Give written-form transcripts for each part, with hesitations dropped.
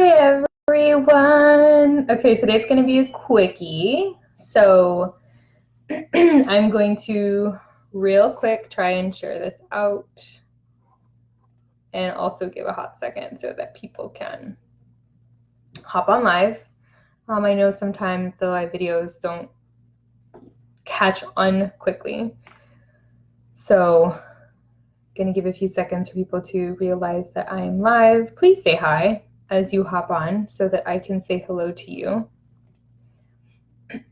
Hi everyone. Okay, today's going to be a quickie. So I'm going to real quick try and share this out and also give a hot second so that people can hop on live. I know sometimes the live videos don't catch on quickly. So I'm going to give a few seconds for people to realize that I am live. Please say hi as you hop on so that I can say hello to you.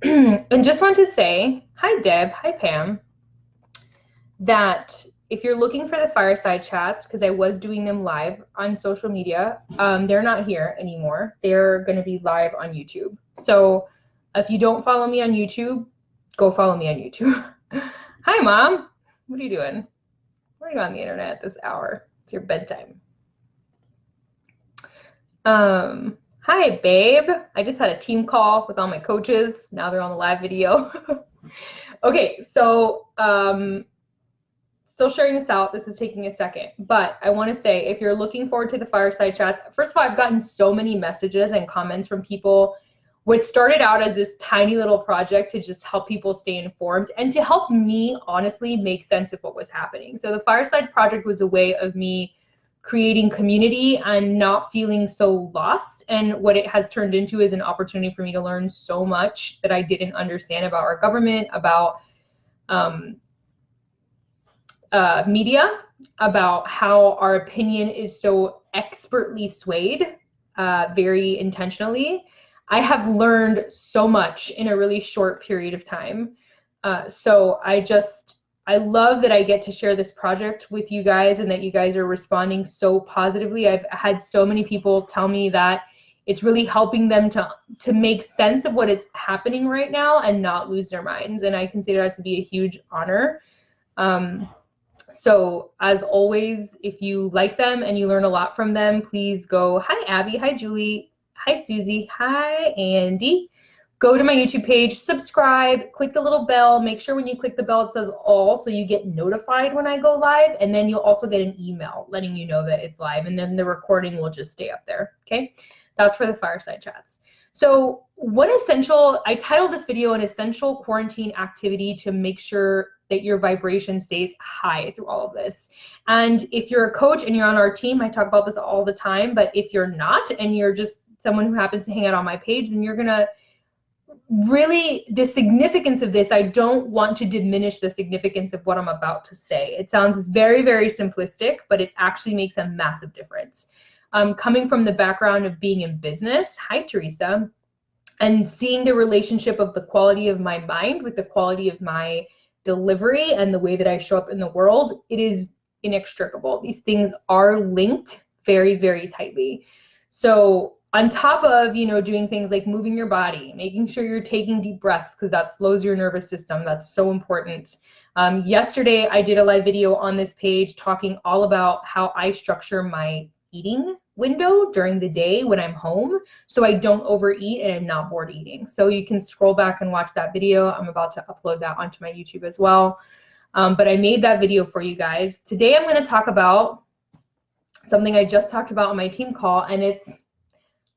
And just want to say, hi Deb, hi Pam, that if you're looking for the fireside chats, because I was doing them live on social media, they're not here anymore. They're going to be live on YouTube. So if you don't follow me on YouTube, go follow me on YouTube. Hi Mom, what are you doing? What are you on the internet at this hour? It's your bedtime. Hi, babe. I just had a team call with all my coaches. Now they're on the live video. Okay, so still sharing this out. This is taking a second. But I want to say, if you're looking forward to the fireside chats, first of all, I've gotten so many messages and comments from people. What started out as this tiny little project to just help people stay informed and to help me, honestly, make sense of what was happening. So the fireside project was a way of me creating community and not feeling so lost. And what it has turned into is an opportunity for me to learn so much that I didn't understand about our government, about media, about how our opinion is so expertly swayed, very intentionally. I have learned so much in a really short period of time. So I love that I get to share this project with you guys and that you guys are responding so positively. I've had so many people tell me that it's really helping them to make sense of what is happening right now and not lose their minds. And I consider that to be a huge honor. So as always, if you like them and you learn a lot from them, please go, hi Abby, hi Julie, hi Susie, hi Andy. Go to my YouTube page, subscribe, click the little bell. Make sure when you click the bell, it says all, so you get notified when I go live. And then you'll also get an email letting you know that it's live. And then the recording will just stay up there, okay? That's for the fireside chats. So I titled this video an essential quarantine activity to make sure that your vibration stays high through all of this. And if you're a coach and you're on our team, I talk about this all the time, but if you're not and you're just someone who happens to hang out on my page, then you're gonna really, the significance of this, I don't want to diminish the significance of what I'm about to say. It sounds very, very simplistic, but it actually makes a massive difference. Coming from the background of being in business, hi Teresa, and seeing the relationship of the quality of my mind with the quality of my delivery and the way that I show up in the world, it is inextricable. These things are linked very, very tightly. So on top of, doing things like moving your body, making sure you're taking deep breaths because that slows your nervous system. That's so important. Yesterday, I did a live video on this page talking all about how I structure my eating window during the day when I'm home so I don't overeat and I'm not bored eating. So you can scroll back and watch that video. I'm about to upload that onto my YouTube as well. But I made that video for you guys. Today, I'm going to talk about something I just talked about on my team call, and it's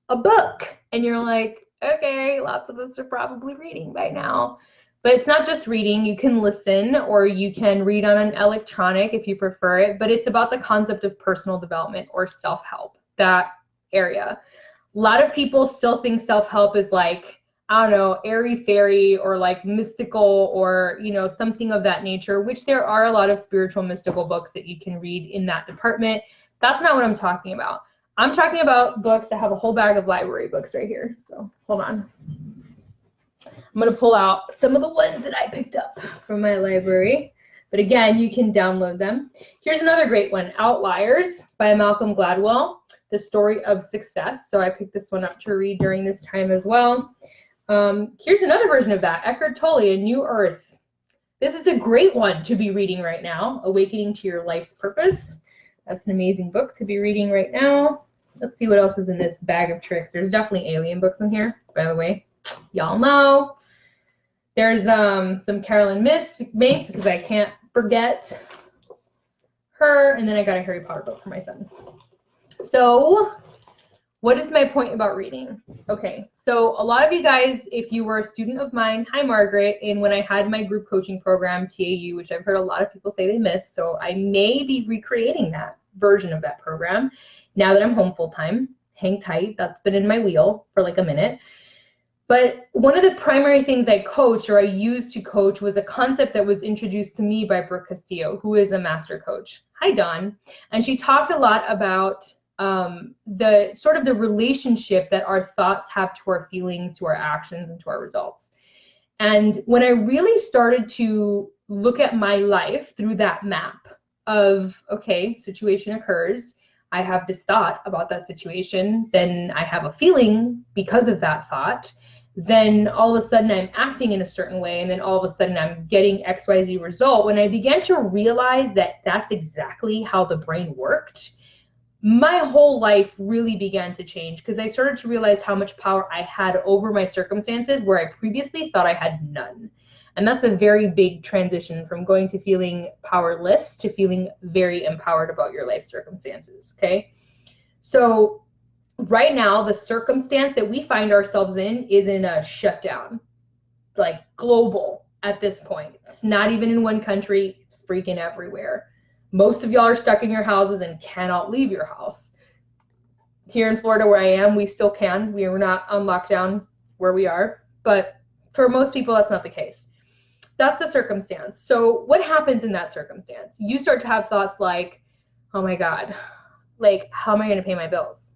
a book. And you're like, okay, lots of us are probably reading by now. But it's not just reading. You can listen or you can read on an electronic if you prefer it. But it's about the concept of personal development or self-help, that area. A lot of people still think self-help is like, I don't know, airy-fairy or like mystical or, something of that nature, which there are a lot of spiritual mystical books that you can read in that department. That's not what I'm talking about. I'm talking about books that have a whole bag of library books right here. So hold on. I'm going to pull out some of the ones that I picked up from my library. But again, you can download them. Here's another great one, Outliers by Malcolm Gladwell, The Story of Success. So I picked this one up to read during this time as well. Here's another version of that, Eckhart Tolle, A New Earth. This is a great one to be reading right now, Awakening to Your Life's Purpose. That's an amazing book to be reading right now. Let's see what else is in this bag of tricks. There's definitely alien books in here, by the way. Y'all know. There's some Carolyn Mace because I can't forget her. And then I got a Harry Potter book for my son. So What is my point about reading? Okay, so a lot of you guys, if you were a student of mine, hi Margaret, and when I had my group coaching program, TAU, which I've heard a lot of people say they miss, so I may be recreating that version of that program now that I'm home full time. Hang tight, that's been in my wheel for like a minute. But one of the primary things I coach or I used to coach was a concept that was introduced to me by Brooke Castillo, who is a master coach. Hi, Dawn. And she talked a lot about the sort of the relationship that our thoughts have to our feelings, to our actions, and to our results. And when I really started to look at my life through that map of, okay, situation occurs, I have this thought about that situation, then I have a feeling because of that thought, then all of a sudden I'm acting in a certain way, and then all of a sudden I'm getting XYZ result. When I began to realize that that's exactly how the brain worked, my whole life really began to change, because I started to realize how much power I had over my circumstances where I previously thought I had none. And that's a very big transition from going to feeling powerless to feeling very empowered about your life circumstances, okay? So right now, the circumstance that we find ourselves in is in a shutdown, like global at this point. It's not even in one country, it's freaking everywhere. Most of y'all are stuck in your houses and cannot leave your house. Here in Florida where I am, we still can. We are not on lockdown where we are, but for most people, that's not the case. That's the circumstance. So what happens in that circumstance? You start to have thoughts like, oh my God, like, how am I gonna pay my bills?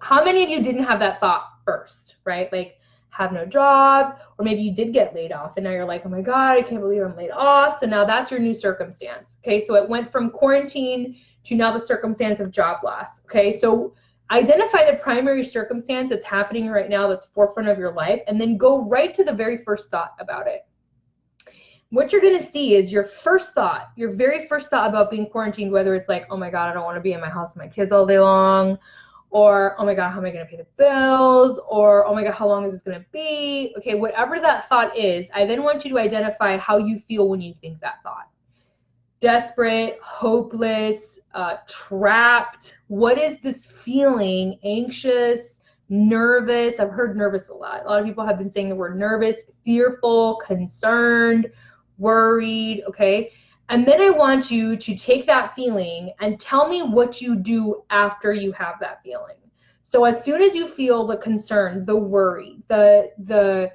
How many of you didn't have that thought first, right? Like, have no job, or maybe you did get laid off and now you're like, oh my God, I can't believe I'm laid off. So now that's your new circumstance. Okay, so it went from quarantine to now the circumstance of job loss. Okay, so identify the primary circumstance that's happening right now that's forefront of your life, and then go right to the very first thought about it. What you're gonna see is your first thought, your very first thought about being quarantined, whether it's like, oh my God, I don't wanna be in my house with my kids all day long, or oh my God, how am I gonna pay the bills? Or oh my God, how long is this gonna be? Okay, whatever that thought is, I then want you to identify how you feel when you think that thought. Desperate, hopeless, trapped. What is this feeling? Anxious, nervous. I've heard nervous a lot. A lot of people have been saying the word nervous, fearful, concerned, worried, okay? And then I want you to take that feeling and tell me what you do after you have that feeling. So as soon as you feel the concern, the worry, the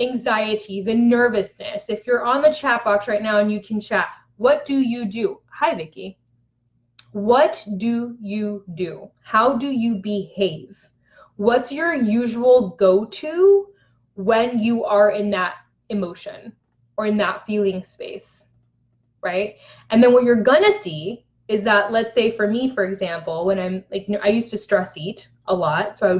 anxiety, the nervousness, if you're on the chat box right now and you can chat, what do you do? Hi, Vicky. What do you do? How do you behave? What's your usual go-to when you are in that emotion or in that feeling space? Right? And then what you're gonna see is that, let's say for me, for example, when I'm like, I used to stress eat a lot. So I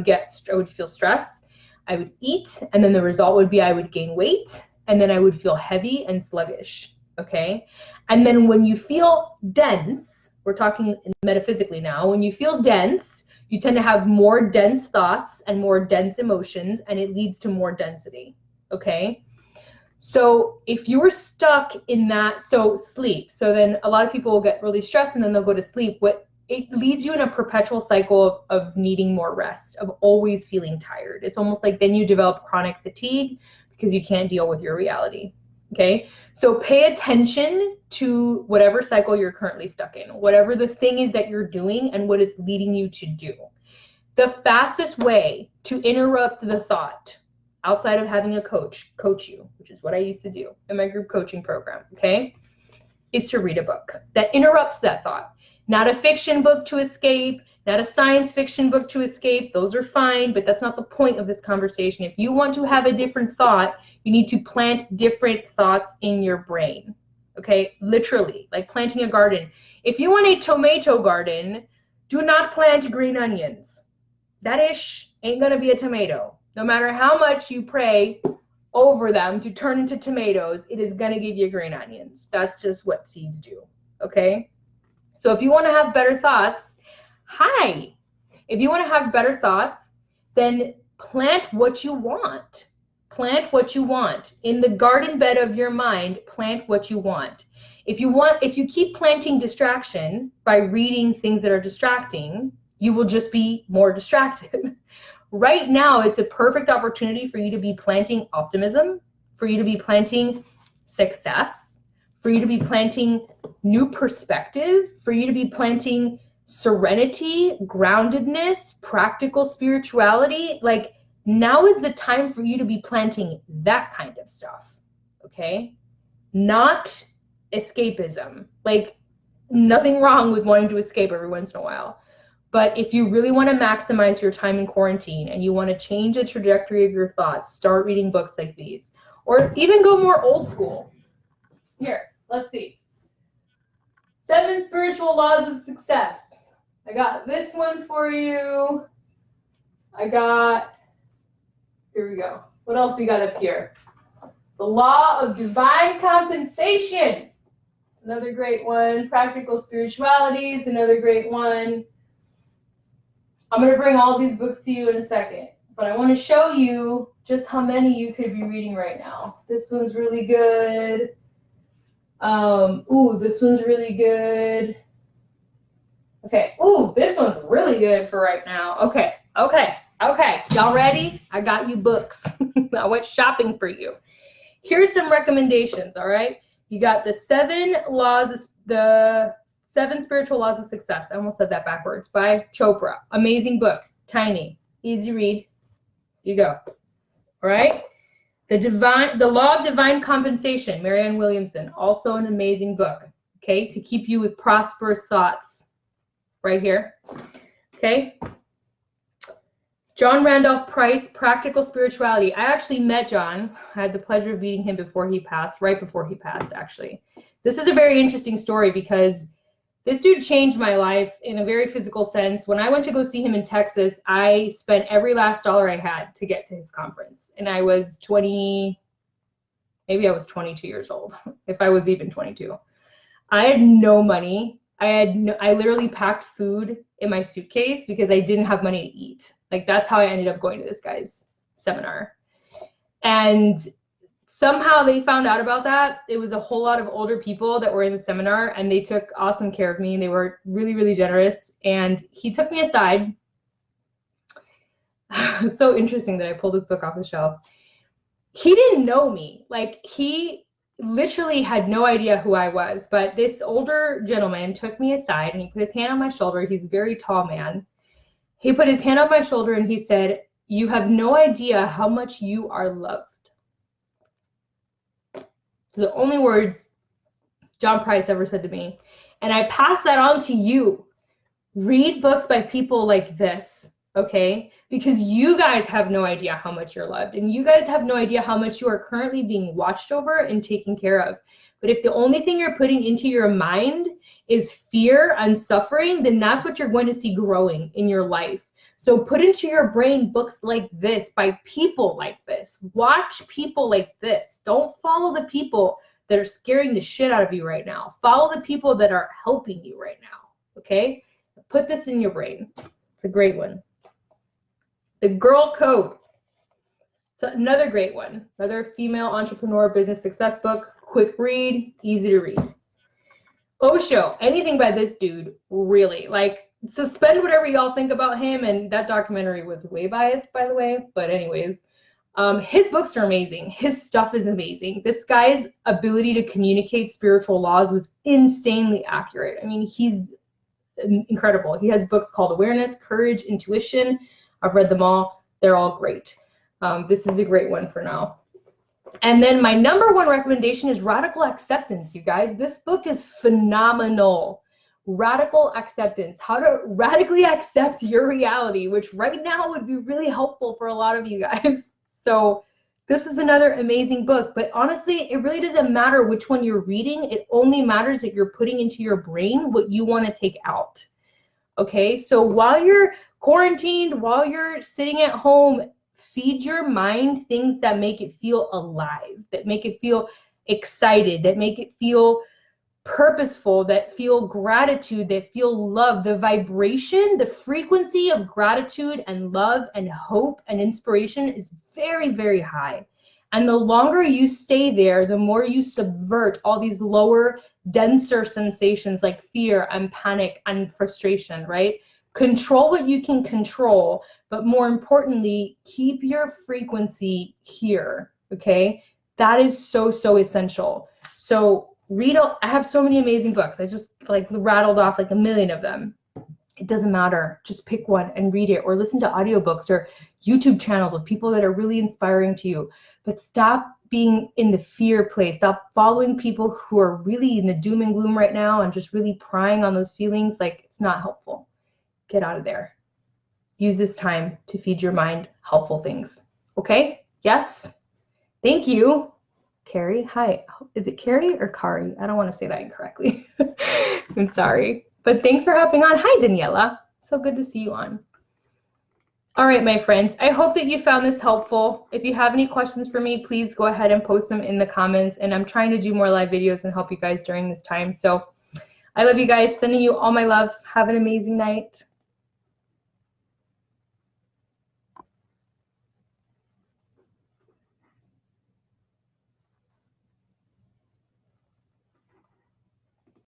would feel stress, I would eat, and then the result would be I would gain weight, and then I would feel heavy and sluggish, okay? And then when you feel dense, we're talking metaphysically now, when you feel dense, you tend to have more dense thoughts and more dense emotions, and it leads to more density, okay? So if you were stuck in that, so sleep, so then a lot of people will get really stressed and then they'll go to sleep. It leads you in a perpetual cycle of needing more rest, of always feeling tired. It's almost like then you develop chronic fatigue because you can't deal with your reality, okay? So pay attention to whatever cycle you're currently stuck in, whatever the thing is that you're doing and what it's leading you to do. The fastest way to interrupt the thought, outside of having a coach you, which is what I used to do in my group coaching program, okay, is to read a book that interrupts that thought. Not a fiction book to escape, not a science fiction book to escape. Those are fine, but that's not the point of this conversation. If you want to have a different thought, you need to plant different thoughts in your brain, okay? Literally, like planting a garden. If you want a tomato garden, do not plant green onions. That ish ain't gonna be a tomato. No matter how much you pray over them to turn into tomatoes, it is going to give you green onions. That's just what seeds do, okay? So if you want to have better thoughts, hi. If you want to have better thoughts, then plant what you want. Plant what you want. In the garden bed of your mind, plant what you want. If you keep planting distraction by reading things that are distracting, You will just be more distracted. Right now, it's a perfect opportunity for you to be planting optimism, for you to be planting success, for you to be planting new perspective, for you to be planting serenity, groundedness, practical spirituality. Like, now is the time for you to be planting that kind of stuff, okay? Not escapism. Like, nothing wrong with wanting to escape every once in a while. But if you really want to maximize your time in quarantine and you want to change the trajectory of your thoughts, start reading books like these. Or even go more old school. Here, let's see. 7 Spiritual Laws of Success. I got this one for you. Here we go. What else we got up here? The Law of Divine Compensation. Another great one. Practical Spirituality is another great one. I'm going to bring all these books to you in a second, but I want to show you just how many you could be reading right now. This one's really good. This one's really good. Okay. This one's really good for right now. Okay. Y'all ready? I got you books. I went shopping for you. Here's some recommendations, all right? You got the 7 Spiritual Laws of Success. I almost said that backwards. By Chopra. Amazing book. Tiny. Easy read. You go. All right? The Law of Divine Compensation. Marianne Williamson. Also an amazing book. Okay? To keep you with prosperous thoughts. Right here. Okay? John Randolph Price, Practical Spirituality. I actually met John. I had the pleasure of meeting him right before he passed, actually. This is a very interesting story because this dude changed my life in a very physical sense. When I went to go see him in Texas, I spent every last dollar I had to get to his conference. And I was 22 years old, if I was even 22. I had no money. I literally packed food in my suitcase because I didn't have money to eat. Like, that's how I ended up going to this guy's seminar. And somehow they found out about that. It was a whole lot of older people that were in the seminar, and they took awesome care of me. They were really, really generous. And he took me aside. It's so interesting that I pulled this book off the shelf. He didn't know me. Like, he literally had no idea who I was. But this older gentleman took me aside, and he put his hand on my shoulder. He's a very tall man. He put his hand on my shoulder, and he said, "You have no idea how much you are loved." The only words John Price ever said to me. And I pass that on to you. Read books by people like this, okay? Because you guys have no idea how much you're loved. And you guys have no idea how much you are currently being watched over and taken care of. But if the only thing you're putting into your mind is fear and suffering, then that's what you're going to see growing in your life. So put into your brain books like this by people like this. Watch people like this. Don't follow the people that are scaring the shit out of you right now. Follow the people that are helping you right now, okay? Put this in your brain. It's a great one. The Girl Code. It's another great one. Another female entrepreneur business success book. Quick read, easy to read. Osho, anything by this dude, really. Like, suspend whatever y'all think about him, and that documentary was way biased, by the way, but anyways, his books are amazing. His stuff is amazing. This guy's ability to communicate spiritual laws was insanely accurate. I mean, he's incredible. He has books called Awareness, Courage, Intuition. I've read them all. They're all great. This is a great one for now. And then my number one recommendation is Radical Acceptance, you guys. This book is phenomenal. Radical Acceptance, how to radically accept your reality, which right now would be really helpful for a lot of you guys. So this is another amazing book, but honestly, it really doesn't matter which one you're reading. It only matters that you're putting into your brain what you want to take out. Okay, so while you're quarantined, while you're sitting at home, feed your mind things that make it feel alive, that make it feel excited, that make it feel purposeful, that feel gratitude, that feel love. The vibration, the frequency of gratitude and love and hope and inspiration is very, very high. And the longer you stay there, the more you subvert all these lower, denser sensations like fear and panic and frustration, right? Control what you can control, but more importantly, keep your frequency here, okay? That is so, so essential. So I have so many amazing books. I just like rattled off like a million of them. It doesn't matter. Just pick one and read it, or listen to audiobooks or YouTube channels of people that are really inspiring to you. But stop being in the fear place. Stop following people who are really in the doom and gloom right now and just really prying on those feelings. Like, it's not helpful. Get out of there. Use this time to feed your mind helpful things. Okay? Yes? Thank you. Carrie, hi. Is it Carrie or Kari? I don't want to say that incorrectly. I'm sorry. But thanks for hopping on. Hi, Daniela. So good to see you on. All right, my friends. I hope that you found this helpful. If you have any questions for me, please go ahead and post them in the comments. And I'm trying to do more live videos and help you guys during this time. So I love you guys. Sending you all my love. Have an amazing night.